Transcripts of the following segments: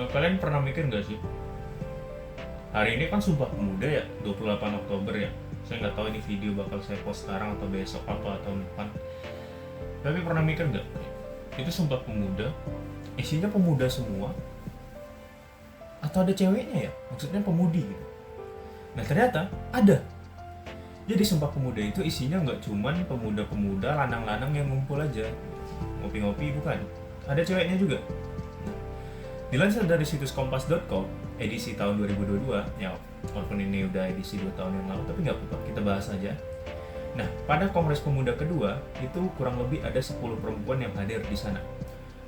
Kalian pernah mikir nggak sih? Hari ini kan Sumpah Pemuda ya, 28 Oktober ya. Saya nggak tahu ini video bakal saya post sekarang atau besok atau tahun depan. Tapi pernah mikir nggak? Itu Sumpah Pemuda, isinya pemuda semua, atau ada ceweknya ya? Maksudnya pemudi gitu. Nah ternyata ada. Jadi Sumpah Pemuda itu isinya nggak cuman pemuda-pemuda, lanang-lanang yang ngumpul aja, ngopi-ngopi, bukan. Ada ceweknya juga. Dilansir dari situs kompas.com, edisi tahun 2022, ya walaupun ini udah edisi 2 tahun yang lalu, tapi nggak apa-apa, kita bahas aja. Nah, pada Kongres Pemuda kedua, itu kurang lebih ada 10 perempuan yang hadir di sana.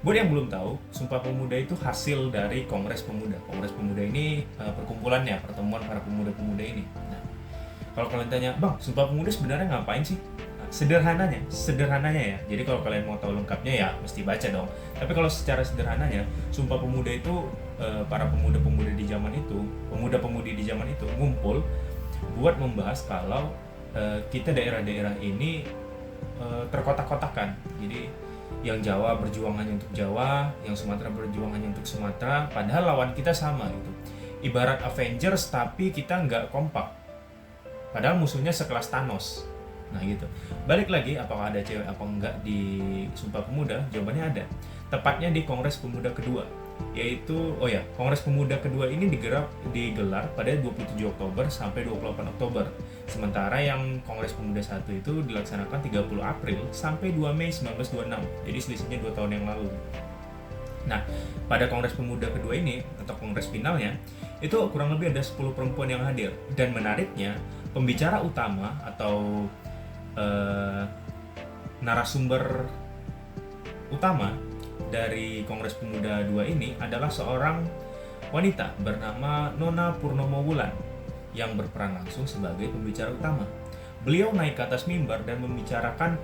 Buat yang belum tahu, Sumpah Pemuda itu hasil dari Kongres Pemuda. Kongres Pemuda ini perkumpulannya, pertemuan para pemuda-pemuda ini. Nah, kalau kalian tanya, Bang, Sumpah Pemuda sebenarnya ngapain sih? Nah, sederhananya ya. Jadi kalau kalian mau tahu lengkapnya ya mesti baca dong. Tapi kalau secara sederhananya, Sumpah Pemuda itu para pemuda-pemuda di zaman itu, pemuda-pemudi di zaman itu ngumpul buat membahas kalau kita daerah-daerah ini terkotak-kotakan. Jadi yang Jawa berjuang hanya untuk Jawa, yang Sumatera berjuang hanya untuk Sumatera, padahal lawan kita sama gitu. Ibarat Avengers tapi kita nggak kompak. Padahal musuhnya sekelas Thanos. Nah gitu. Balik lagi, apakah ada cewek apa enggak di Sumpah Pemuda? Jawabannya ada. Tepatnya di Kongres Pemuda kedua. Yaitu, Kongres Pemuda kedua ini digelar pada 27 Oktober sampai 28 Oktober. Sementara yang Kongres Pemuda 1 itu dilaksanakan 30 April sampai 2 Mei 1926. Jadi selisihnya 2 tahun yang lalu. Nah, pada Kongres Pemuda kedua ini, atau Kongres finalnya, itu kurang lebih ada 10 perempuan yang hadir. Dan menariknya, pembicara utama atau narasumber utama dari Kongres Pemuda 2 ini adalah seorang wanita bernama Nona Purnomo Wulan yang berperan langsung sebagai pembicara utama. Beliau naik ke atas mimbar dan membicarakan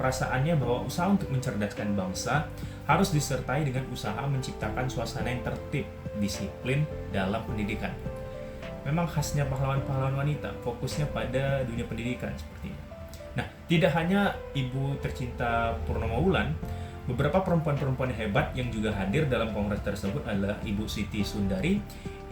perasaannya bahwa usaha untuk mencerdaskan bangsa harus disertai dengan usaha menciptakan suasana yang tertib, disiplin dalam pendidikan. Memang khasnya pahlawan-pahlawan wanita, fokusnya pada dunia pendidikan sepertinya. Nah, tidak hanya Ibu tercinta Purnomo Wulan, beberapa perempuan-perempuan hebat yang juga hadir dalam kongres tersebut adalah Ibu Siti Sundari,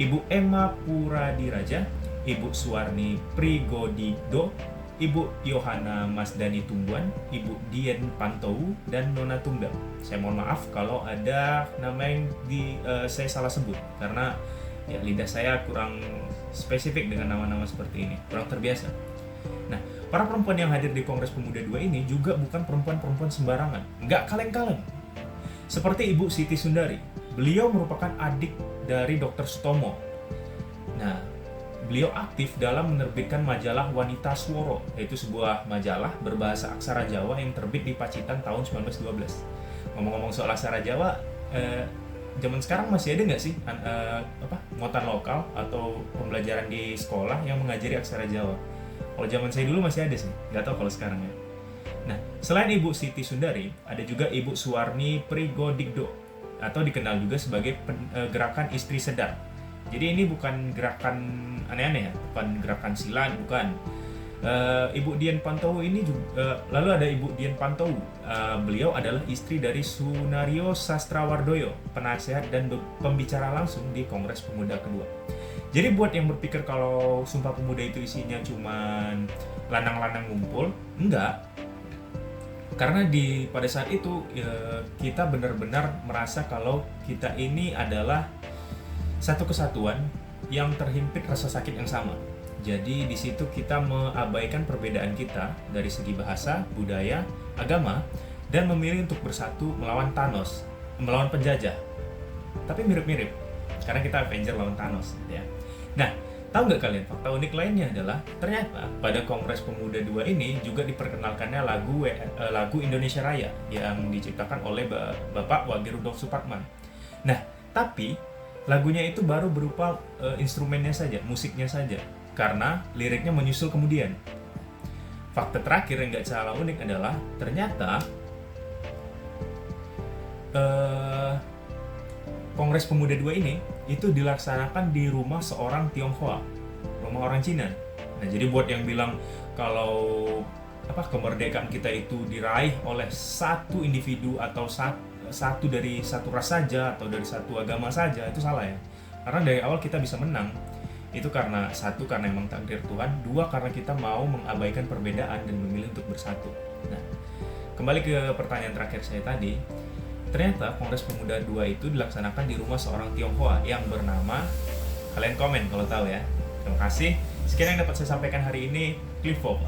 Ibu Emma Puradiraja, Ibu Suwarni Prigodikdo, Ibu Yohana Masdani Tumbuan, Ibu Dian Pantou, dan Nona Tunggal. Saya mohon maaf kalau ada nama yang saya salah sebut, karena ya lidah saya kurang spesifik dengan nama-nama seperti ini, kurang terbiasa. Nah, para perempuan yang hadir di Kongres Pemuda 2 ini juga bukan perempuan-perempuan sembarangan, nggak kaleng-kaleng. Seperti Ibu Siti Sundari, beliau merupakan adik dari Dr. Sutomo. Nah, beliau aktif dalam menerbitkan majalah Wanita Sworo, yaitu sebuah majalah berbahasa aksara Jawa yang terbit di Pacitan tahun 1912. Ngomong-ngomong soal aksara Jawa, zaman sekarang masih ada nggak sih muatan lokal atau pembelajaran di sekolah yang mengajari aksara Jawa? Kalau zaman saya dulu masih ada sih, nggak tahu kalau sekarang ya. Nah, selain Ibu Siti Sundari, ada juga Ibu Suwarni Prigodikdo, atau dikenal juga sebagai gerakan istri sedar. Jadi ini bukan gerakan aneh-aneh ya, bukan gerakan silat, bukan. Ibu Dian Pantou ini juga, lalu ada Ibu Dian Pantou. Beliau adalah istri dari Sunario Sastrawardoyo, penasehat dan pembicara langsung di Kongres Pemuda kedua. Jadi buat yang berpikir kalau Sumpah Pemuda itu isinya cuman lanang-lanang ngumpul, enggak. Karena pada saat itu kita benar-benar merasa kalau kita ini adalah satu kesatuan yang terhimpit rasa sakit yang sama. Jadi di situ kita mengabaikan perbedaan kita dari segi bahasa, budaya, agama, dan memilih untuk bersatu melawan Thanos, melawan penjajah. Tapi mirip-mirip, karena kita Avenger lawan Thanos, ya. Nah, tahu nggak kalian, fakta unik lainnya adalah ternyata pada Kongres Pemuda 2 ini juga diperkenalkannya lagu Indonesia Raya yang diciptakan oleh Bapak Wage Rudolf Supratman. Nah, tapi lagunya itu baru berupa instrumennya saja, musiknya saja, karena liriknya menyusul kemudian. Fakta terakhir yang nggak salah unik adalah ternyata Kongres Pemuda 2 ini itu dilaksanakan di rumah seorang Tionghoa, rumah orang Cina. Nah, jadi buat yang bilang kalau kemerdekaan kita itu diraih oleh satu individu atau satu dari satu ras saja atau dari satu agama saja, itu salah ya. Karena dari awal kita bisa menang itu karena satu, karena emang takdir Tuhan, dua, karena kita mau mengabaikan perbedaan dan memilih untuk bersatu. Nah, kembali ke pertanyaan terakhir saya tadi, ternyata Kongres Pemuda 2 itu dilaksanakan di rumah seorang Tionghoa yang bernama, kalian komen kalau tahu ya. Terima kasih. Sekian yang dapat saya sampaikan hari ini. Cliff Hope.